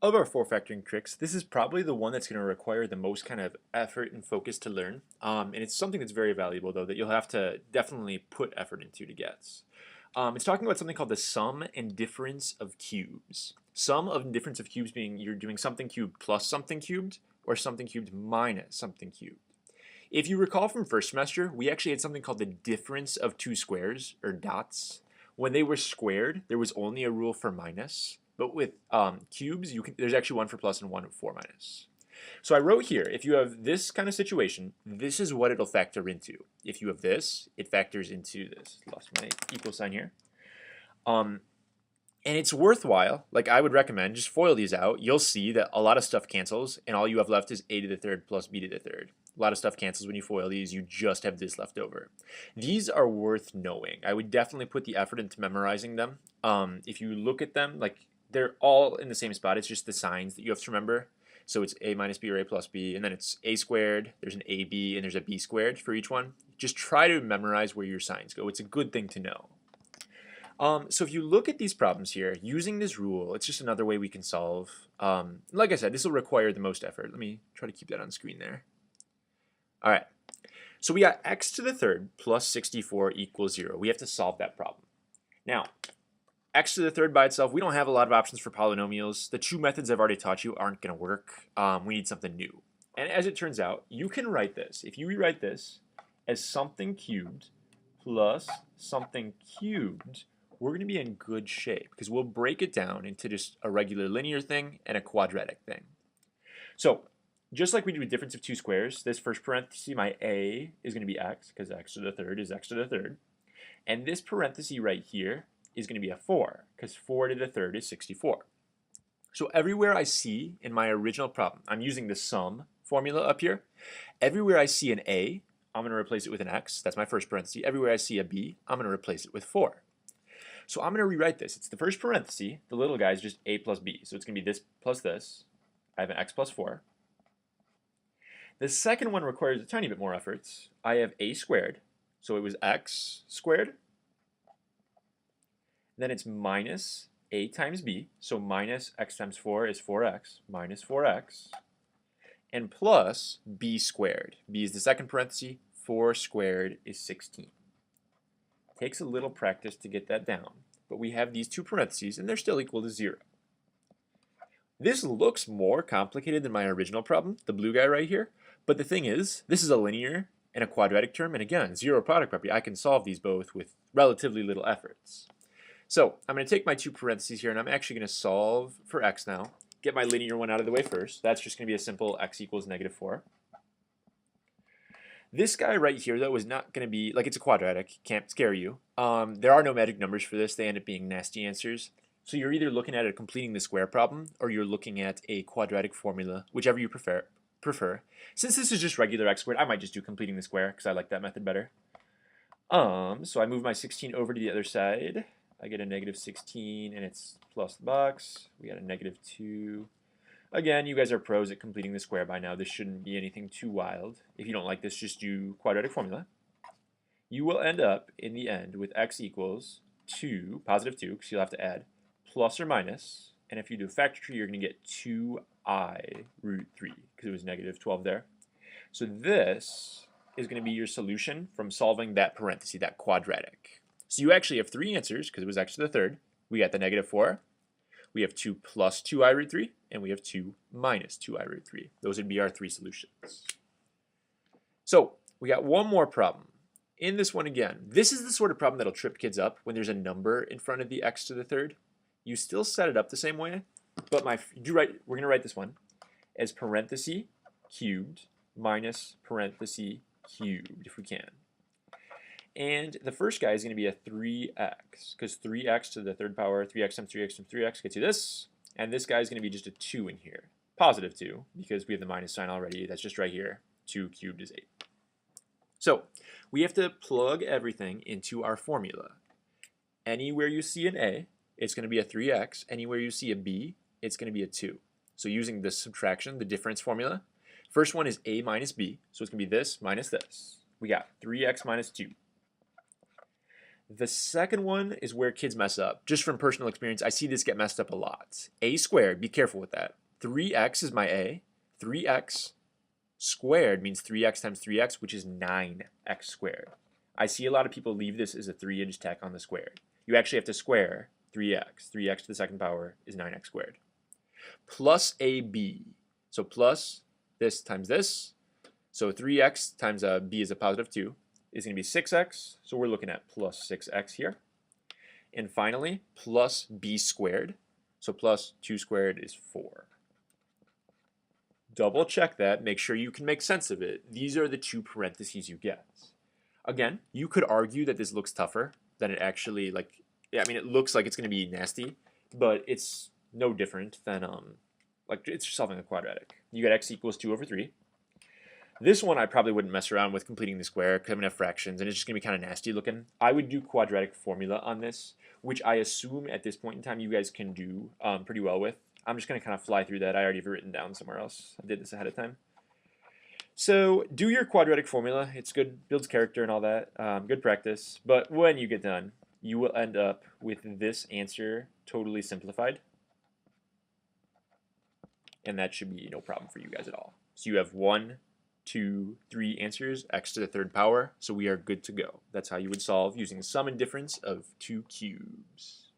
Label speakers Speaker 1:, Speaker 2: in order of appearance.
Speaker 1: Of our four factoring tricks, this is probably the one that's going to require the most kind of effort and focus to learn. And it's something that's very valuable, though, that you'll have to definitely put effort into to get. It's talking about something called the sum and difference of cubes. Sum of difference of cubes being you're doing something cubed plus something cubed, or something cubed minus something cubed. If you recall from first semester, we actually had something called the difference of two squares, or dots. When they were squared, there was only a rule for minus. But with cubes, there's actually one for plus and one for minus. So I wrote here, if you have this kind of situation, this is what it'll factor into. If you have this, it factors into this. Lost my equal sign here. And it's worthwhile, like I would recommend, just FOIL these out. You'll see that a lot of stuff cancels, and all you have left is a to the third plus b to the third. A lot of stuff cancels when you FOIL these. You just have this left over. These are worth knowing. I would definitely put the effort into memorizing them. If you look at them, like they're all in the same spot. It's just the signs that you have to remember. So it's a minus b or a plus b, and then it's a squared, there's an ab, and there's a b squared for each one. Just try to memorize where your signs go. It's a good thing to know. So if you look at these problems here, using this rule, it's just another way we can solve. Like I said, this will require the most effort. Let me try to keep that on screen there. All right, so we got x to the third plus 64 equals 0. We have to solve that problem. Now, x to the third by itself, we don't have a lot of options for polynomials. The two methods I've already taught you aren't going to work. We need something new. And as it turns out, you can write this. If you rewrite this as something cubed plus something cubed, we're going to be in good shape because we'll break it down into just a regular linear thing and a quadratic thing. So just like we do with difference of two squares, this first parenthesis, my a, is going to be x because x to the third is x to the third. And this parenthesis right here is going to be a 4 because 4 to the third is 64. So everywhere I see in my original problem, I'm using the sum formula up here. Everywhere I see an a, I'm going to replace it with an x. That's my first parenthesis. Everywhere I see a b, I'm going to replace it with 4. So I'm going to rewrite this. It's the first parenthesis. The little guy is just a plus b. So it's going to be this plus this. I have an x plus 4. The second one requires a tiny bit more effort. I have a squared. So it was x squared. Then it's minus a times b. So minus x times 4 is 4x minus 4x. And plus b squared. B is the second parenthesis. 4 squared is 16. Takes a little practice to get that down. But we have these two parentheses, and they're still equal to 0. This looks more complicated than my original problem, the blue guy right here. But the thing is, this is a linear and a quadratic term. And again, zero product property. I can solve these both with relatively little efforts. So I'm going to take my two parentheses here, and I'm actually going to solve for x now. Get my linear one out of the way first. That's just going to be a simple x equals negative 4. This guy right here, though, is not going to be, like, it's a quadratic. Can't scare you. There are no magic numbers for this. They end up being nasty answers. So you're either looking at a completing the square problem, or you're looking at a quadratic formula, whichever you prefer. Since this is just regular x squared, I might just do completing the square, because I like that method better. So I move my 16 over to the other side. I get a negative 16, and it's plus the box. We got a negative 2. Again, you guys are pros at completing the square by now. This shouldn't be anything too wild. If you don't like this, just do quadratic formula. You will end up, in the end, with x equals 2, positive 2, because you'll have to add, plus or minus. And if you do a factor tree, you're going to get 2i root 3, because it was negative 12 there. So this is going to be your solution from solving that parenthesis, that quadratic. So you actually have 3 answers, because it was x to the third. We got the negative 4. We have 2 plus 2i root 3, and we have 2 minus 2i root 3. Those would be our 3 solutions. So we got one more problem. In this one again, this is the sort of problem that'll trip kids up when there's a number in front of the x to the third. You still set it up the same way, but we're going to write this one as parenthesis cubed minus parenthesis cubed, if we can. And the first guy is going to be a 3x, because 3x to the third power, 3x times 3x times 3x gets you this. And this guy is going to be just a 2 in here, positive 2, because we have the minus sign already. That's just right here. 2 cubed is 8. So we have to plug everything into our formula. Anywhere you see an a, it's going to be a 3x. Anywhere you see a b, it's going to be a 2. So using the subtraction, the difference formula, first one is a minus b. So it's going to be this minus this. We got 3x minus 2. The second one is where kids mess up. Just from personal experience, I see this get messed up a lot. A squared, be careful with that. 3x is my a. 3x squared means 3x times 3x, which is 9x squared. I see a lot of people leave this as a 3 and just tack on the squared. You actually have to square 3x. 3x to the second power is 9x squared. Plus ab. So plus this times this. So 3x times b is a positive 2 is going to be 6x. So we're looking at plus 6x here. And finally, plus b squared. So plus 2 squared is 4. Double check that. Make sure you can make sense of it. These are the two parentheses you get. Again, you could argue that this looks tougher than it actually, like, yeah, I mean, it looks like it's going to be nasty, but it's no different than, like, it's solving a quadratic. You got x equals 2 over 3. This one I probably wouldn't mess around with completing the square because I'm going to have fractions and it's just going to be kind of nasty looking. I would do quadratic formula on this, which I assume at this point in time you guys can do pretty well with. I'm just going to kind of fly through that. I already have it written down somewhere else. I did this ahead of time. So do your quadratic formula. It's good, builds character and all that. Good practice. But when you get done, you will end up with this answer totally simplified. And that should be no problem for you guys at all. So you have 1, 2, 3 answers, x to the third power. So we are good to go. That's how you would solve using the sum and difference of two cubes.